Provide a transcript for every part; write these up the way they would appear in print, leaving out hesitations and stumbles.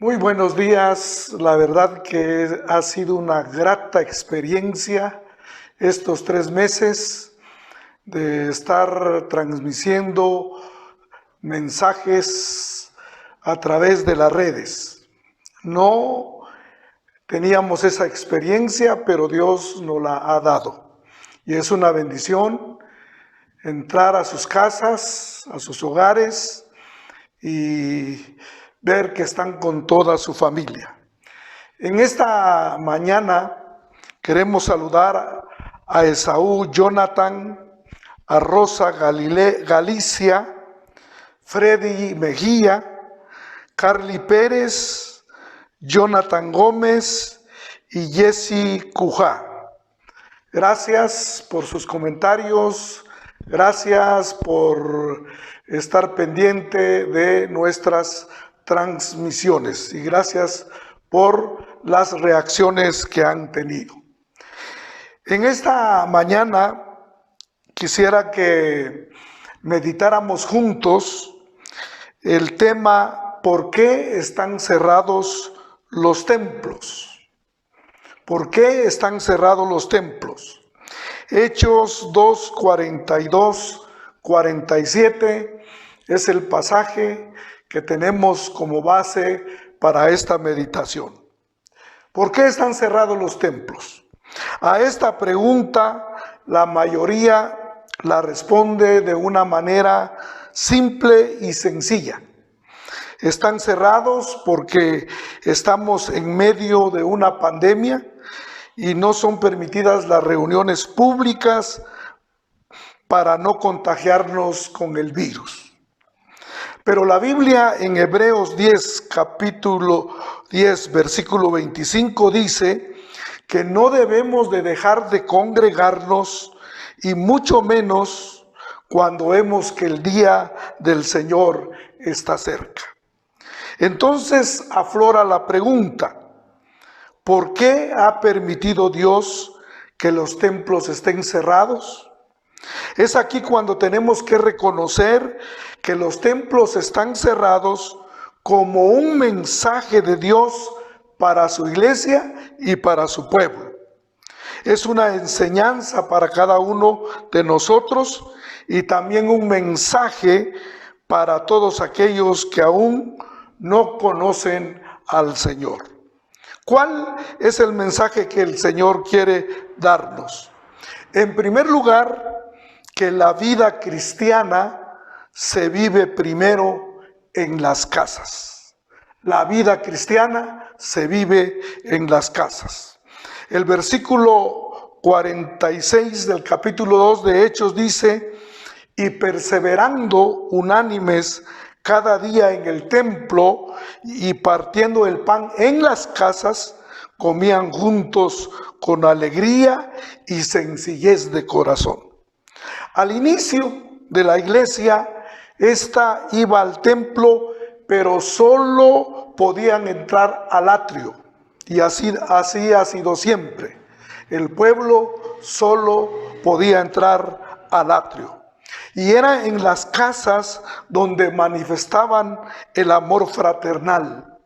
Muy buenos días, la verdad que ha sido una grata experiencia estos 3 meses de estar transmitiendo mensajes a través de las redes. No teníamos esa experiencia, pero Dios nos la ha dado. Y es una bendición entrar a sus casas, a sus hogares y ver que están con toda su familia. En esta mañana queremos saludar a Esaú Jonathan, a Rosa Galicia, Freddy Mejía, Carly Pérez, Jonathan Gómez y Jesse Cujá. Gracias por sus comentarios, gracias por estar pendiente de nuestras transmisiones y gracias por las reacciones que han tenido. En esta mañana quisiera que meditáramos juntos el tema ¿por qué están cerrados los templos? ¿Por qué están cerrados los templos? Hechos 2, 42, 47 es el pasaje que tenemos como base para esta meditación. ¿Por qué están cerrados los templos? A esta pregunta la mayoría la responde de una manera simple y sencilla. Están cerrados porque estamos en medio de una pandemia y no son permitidas las reuniones públicas para no contagiarnos con el virus. Pero la Biblia en Hebreos 10, capítulo 10, versículo 25 dice que no debemos de dejar de congregarnos y mucho menos cuando vemos que el día del Señor está cerca. Entonces aflora la pregunta, ¿por qué ha permitido Dios que los templos estén cerrados? Es aquí cuando tenemos que reconocer que los templos están cerrados como un mensaje de Dios para su iglesia y para su pueblo. Es una enseñanza para cada uno de nosotros y también un mensaje para todos aquellos que aún no conocen al Señor. ¿Cuál es el mensaje que el Señor quiere darnos? En primer lugar, que la vida cristiana se vive primero en las casas. La vida cristiana se vive en las casas. El versículo 46 del capítulo 2 de Hechos dice, y perseverando unánimes cada día en el templo y partiendo el pan en las casas, comían juntos con alegría y sencillez de corazón. Al inicio de la iglesia, esta iba al templo, pero solo podían entrar al atrio. Y así ha sido siempre. El pueblo solo podía entrar al atrio. Y era en las casas donde manifestaban el amor fraternal.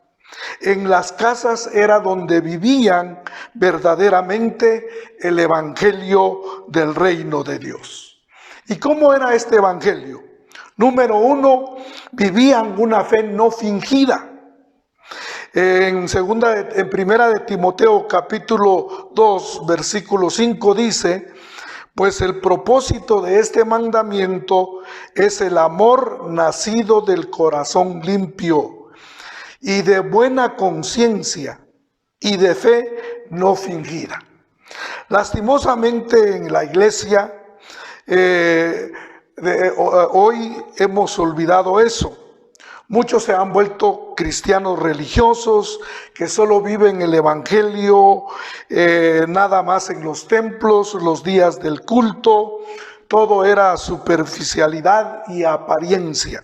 En las casas era donde vivían verdaderamente el evangelio del reino de Dios. ¿Y cómo era este evangelio? Número 1, vivían una fe no fingida. En primera de Timoteo capítulo 2 versículo 5 dice, pues el propósito de este mandamiento es el amor nacido del corazón limpio y de buena conciencia y de fe no fingida. Lastimosamente en la iglesia hoy hemos olvidado eso. Muchos se han vuelto cristianos religiosos que solo viven el evangelio nada más en los templos, los días del culto. Todo era superficialidad y apariencia.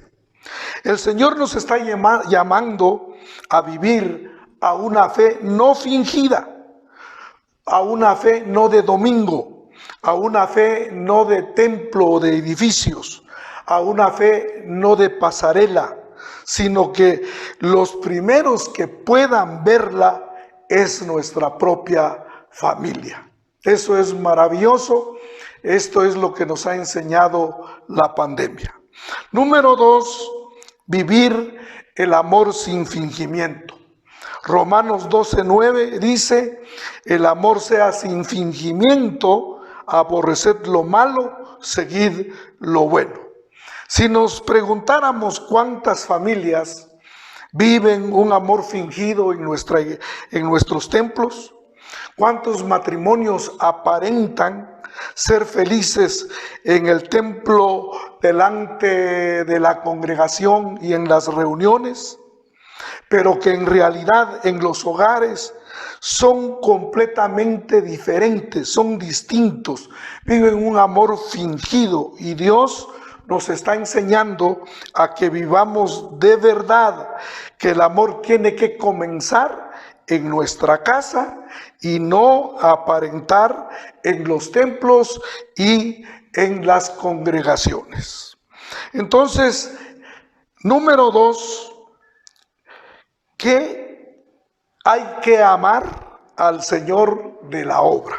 El Señor nos está llamando a vivir a una fe no fingida, a una fe no de domingo, a una fe no de templo o de edificios, a una fe no de pasarela, sino que los primeros que puedan verla es nuestra propia familia. Eso es maravilloso. Esto es lo que nos ha enseñado la pandemia. Número 2, vivir el amor sin fingimiento. Romanos 12:9 dice: el amor sea sin fingimiento, aborreced lo malo, seguid lo bueno. Si nos preguntáramos cuántas familias viven un amor fingido en nuestros templos, cuántos matrimonios aparentan ser felices en el templo delante de la congregación y en las reuniones, pero que en realidad en los hogares son completamente diferentes, son distintos, viven un amor fingido, y Dios nos está enseñando a que vivamos de verdad, que el amor tiene que comenzar en nuestra casa y no aparentar en los templos y en las congregaciones. Entonces, número 2, que hay que amar al Señor de la obra.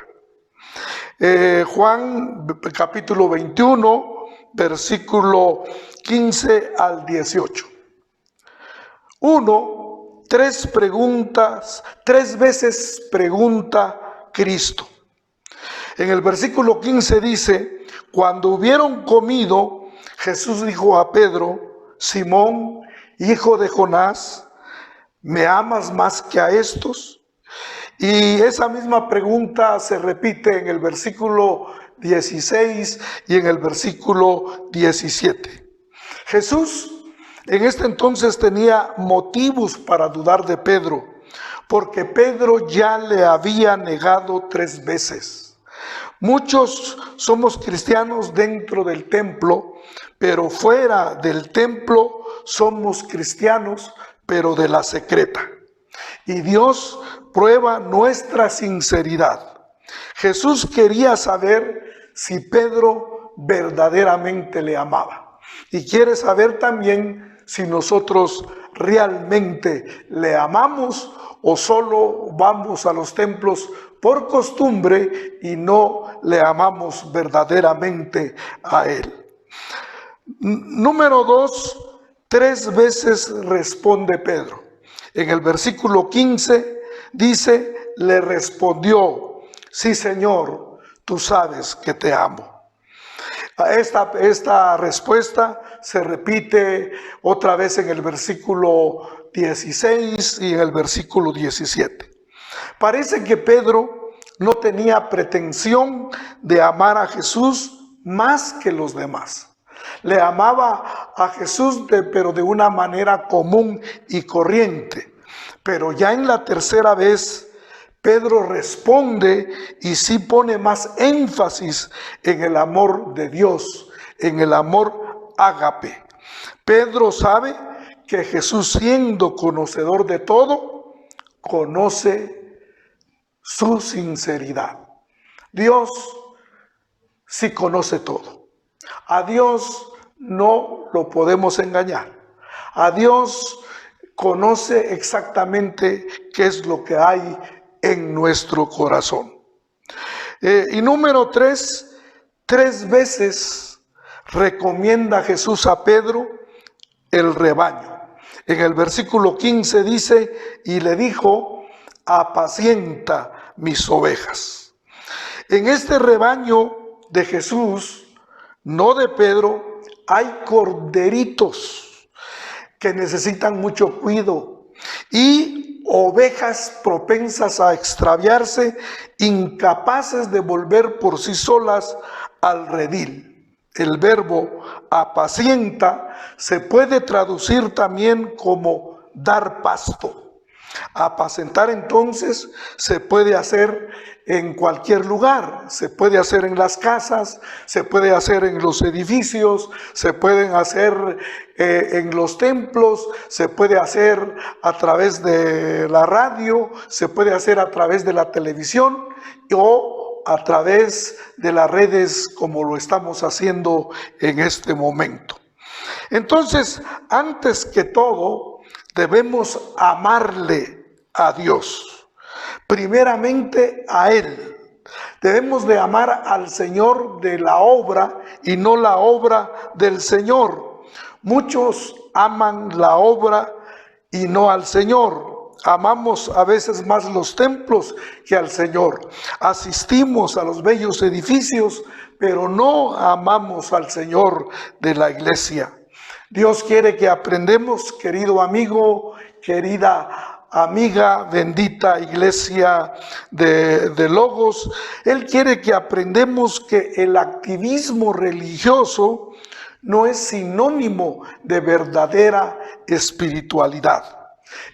Juan capítulo 21, versículo 15 al 18. 1, 3 preguntas, 3 veces pregunta Cristo. En el versículo 15 dice: cuando hubieron comido, Jesús dijo a Pedro: Simón, hijo de Jonás, ¿me amas más que a estos? Y esa misma pregunta se repite en el versículo 16 y en el versículo 17. Jesús en este entonces tenía motivos para dudar de Pedro, porque Pedro ya le había negado 3 veces. Muchos somos cristianos dentro del templo, pero fuera del templo somos cristianos, pero de la secreta. Y Dios prueba nuestra sinceridad. Jesús quería saber si Pedro verdaderamente le amaba. Y quiere saber también si nosotros realmente le amamos o solo vamos a los templos por costumbre y no le amamos verdaderamente a Él. Número 2, 3 veces responde Pedro. En el versículo 15 dice: le respondió: sí, Señor, tú sabes que te amo. Esta respuesta se repite otra vez en el versículo 16 y en el versículo 17. Parece que Pedro no tenía pretensión de amar a Jesús más que los demás. Le amaba a Jesús, pero de una manera común y corriente. Pero ya en la tercera vez, Pedro responde y sí pone más énfasis en el amor de Dios, en el amor ágape. Pedro sabe que Jesús, siendo conocedor de todo, conoce su sinceridad. Dios sí conoce todo. A Dios no lo podemos engañar. A Dios conoce exactamente qué es lo que hay en nuestro corazón. Y número 3, 3 veces recomienda Jesús a Pedro el rebaño. En el versículo 15 dice: y le dijo: apacienta mis ovejas. En este rebaño de Jesús, no de Pedro, hay corderitos que necesitan mucho cuidado y ovejas propensas a extraviarse, incapaces de volver por sí solas al redil. El verbo apacienta se puede traducir también como dar pasto. Apacentar entonces se puede hacer en cualquier lugar, se puede hacer en las casas, se puede hacer en los edificios, se pueden hacer en los templos, se puede hacer a través de la radio, se puede hacer a través de la televisión o a través de las redes, como lo estamos haciendo en este momento. Entonces, antes que todo, debemos amarle a Dios. Primeramente a Él. Debemos de amar al Señor de la obra y no la obra del Señor. Muchos aman la obra y no al Señor. Amamos a veces más los templos que al Señor. Asistimos a los bellos edificios, pero no amamos al Señor de la iglesia. Dios quiere que aprendamos, querido amigo, querida amiga, bendita iglesia de Logos. Él quiere que aprendamos que el activismo religioso no es sinónimo de verdadera espiritualidad.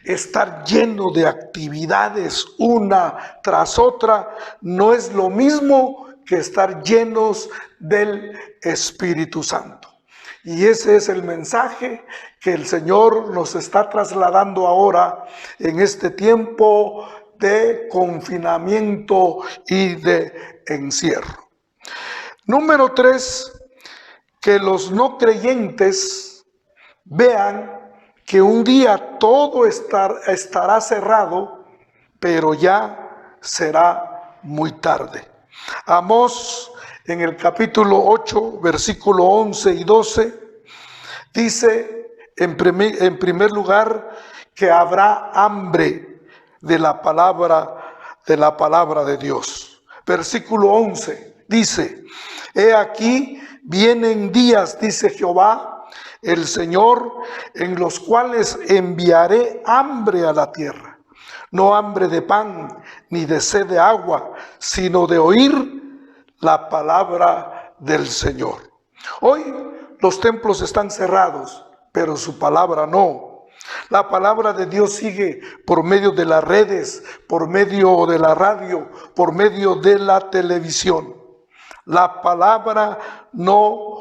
Estar lleno de actividades una tras otra no es lo mismo que estar llenos del Espíritu Santo. Y ese es el mensaje que el Señor nos está trasladando ahora en este tiempo de confinamiento y de encierro. Número 3, que los no creyentes vean que un día todo estará cerrado, pero ya será muy tarde. Amós, en el capítulo 8, versículo 11 y 12, dice en primer lugar que habrá hambre de la palabra de Dios. Versículo 11 dice: he aquí vienen días, dice Jehová el Señor, en los cuales enviaré hambre a la tierra, no hambre de pan ni de sed de agua, sino de oír la palabra del Señor. Hoy los templos están cerrados, pero su palabra no. La palabra de Dios sigue por medio de las redes, por medio de la radio, por medio de la televisión. La palabra no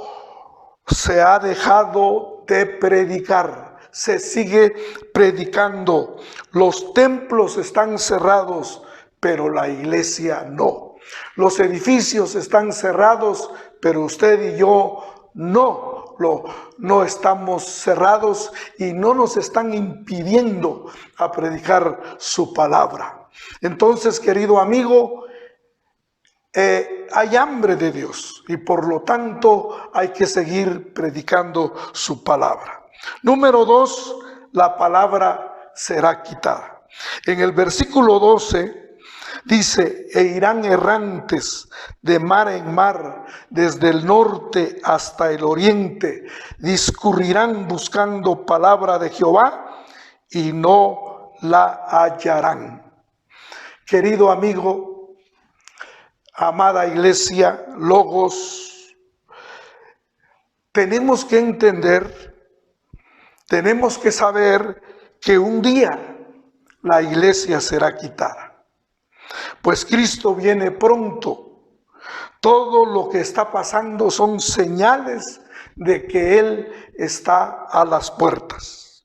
se ha dejado de predicar, se sigue predicando. Los templos están cerrados, pero la iglesia no. Los edificios están cerrados, pero usted y yo no estamos cerrados y no nos están impidiendo a predicar su palabra. Entonces, querido amigo, hay hambre de Dios y por lo tanto hay que seguir predicando su palabra. Número 2, la palabra será quitada. En el versículo 12 dice: e irán errantes de mar en mar, desde el norte hasta el oriente, discurrirán buscando palabra de Jehová y no la hallarán. Querido amigo, amada iglesia, Logos, tenemos que entender, tenemos que saber que un día la iglesia será quitada. Pues Cristo viene pronto. Todo lo que está pasando son señales de que Él está a las puertas.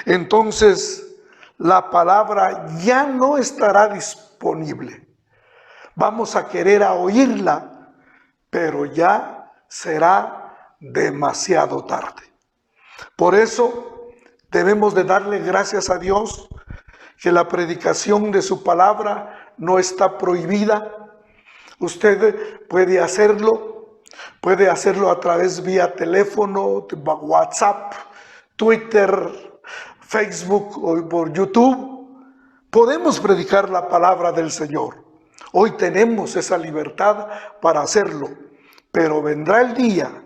Entonces, la palabra ya no estará disponible. Vamos a querer oírla, pero ya será demasiado tarde. Por eso debemos de darle gracias a Dios que la predicación de su palabra no está prohibida. Usted puede hacerlo a través vía teléfono, WhatsApp, Twitter, Facebook o por YouTube. Podemos predicar la palabra del Señor. Hoy tenemos esa libertad para hacerlo, pero vendrá el día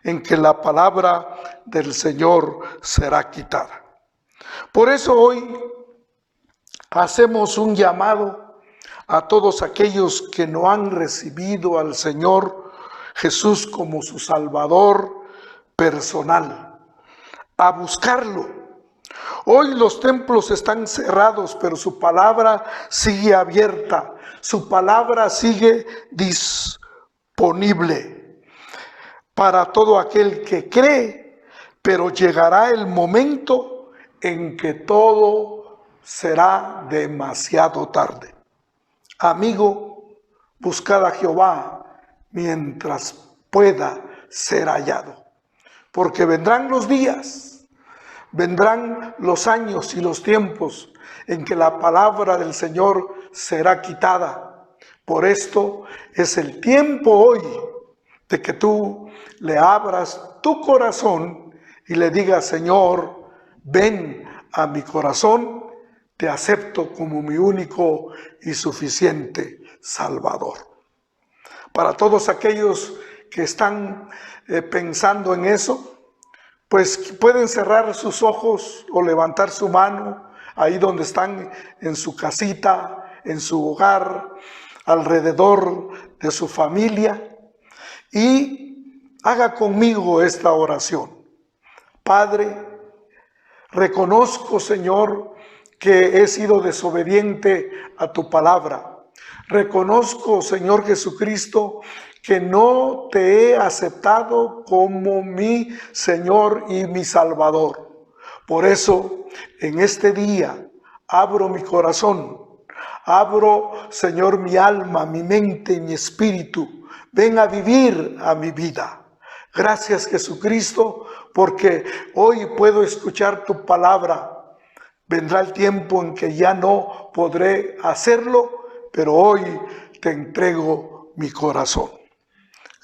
en que la palabra del Señor será quitada. Por eso hoy hacemos un llamado a todos aquellos que no han recibido al Señor Jesús como su Salvador personal, a buscarlo. Hoy los templos están cerrados, pero su palabra sigue abierta, su palabra sigue disponible para todo aquel que cree, pero llegará el momento en que todo será demasiado tarde. Amigo, buscad a Jehová mientras pueda ser hallado. porque vendrán los días, vendrán los años y los tiempos en que la palabra del Señor será quitada. Por esto es el tiempo hoy de que tú le abras tu corazón y le digas: Señor, ven a mi corazón, te acepto como mi único y suficiente Salvador. Para todos aquellos que están pensando en eso, pues pueden cerrar sus ojos o levantar su mano ahí donde están, en su casita, en su hogar, alrededor de su familia, y haga conmigo esta oración. Padre, reconozco, Señor, que he sido desobediente a tu palabra. Reconozco, Señor Jesucristo, que no te he aceptado como mi Señor y mi Salvador. Por eso, en este día, abro mi corazón, abro, Señor, mi alma, mi mente y mi espíritu. Ven a vivir a mi vida. Gracias, Jesucristo, porque hoy puedo escuchar tu palabra. Vendrá el tiempo en que ya no podré hacerlo, pero hoy te entrego mi corazón.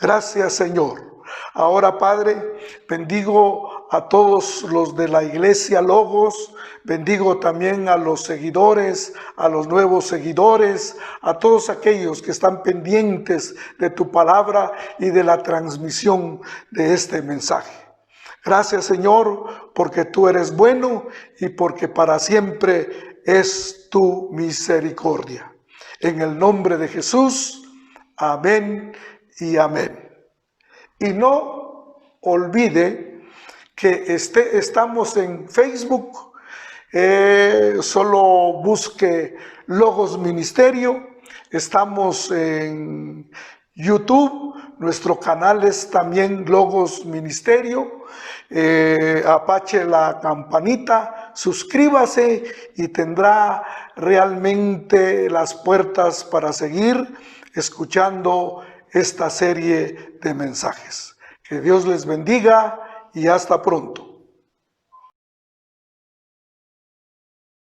Gracias, Señor. Ahora, Padre, bendigo a todos los de la Iglesia Logos, bendigo también a los seguidores, a los nuevos seguidores, a todos aquellos que están pendientes de tu palabra y de la transmisión de este mensaje. Gracias, Señor, porque tú eres bueno y porque para siempre es tu misericordia. En el nombre de Jesús, amén y amén. Y no olvide que estamos en Facebook, solo busque Logos Ministerio. Estamos en YouTube, nuestro canal es también Logos Ministerio. Apache la campanita, suscríbase y tendrá realmente las puertas para seguir escuchando esta serie de mensajes. Que Dios les bendiga y hasta pronto.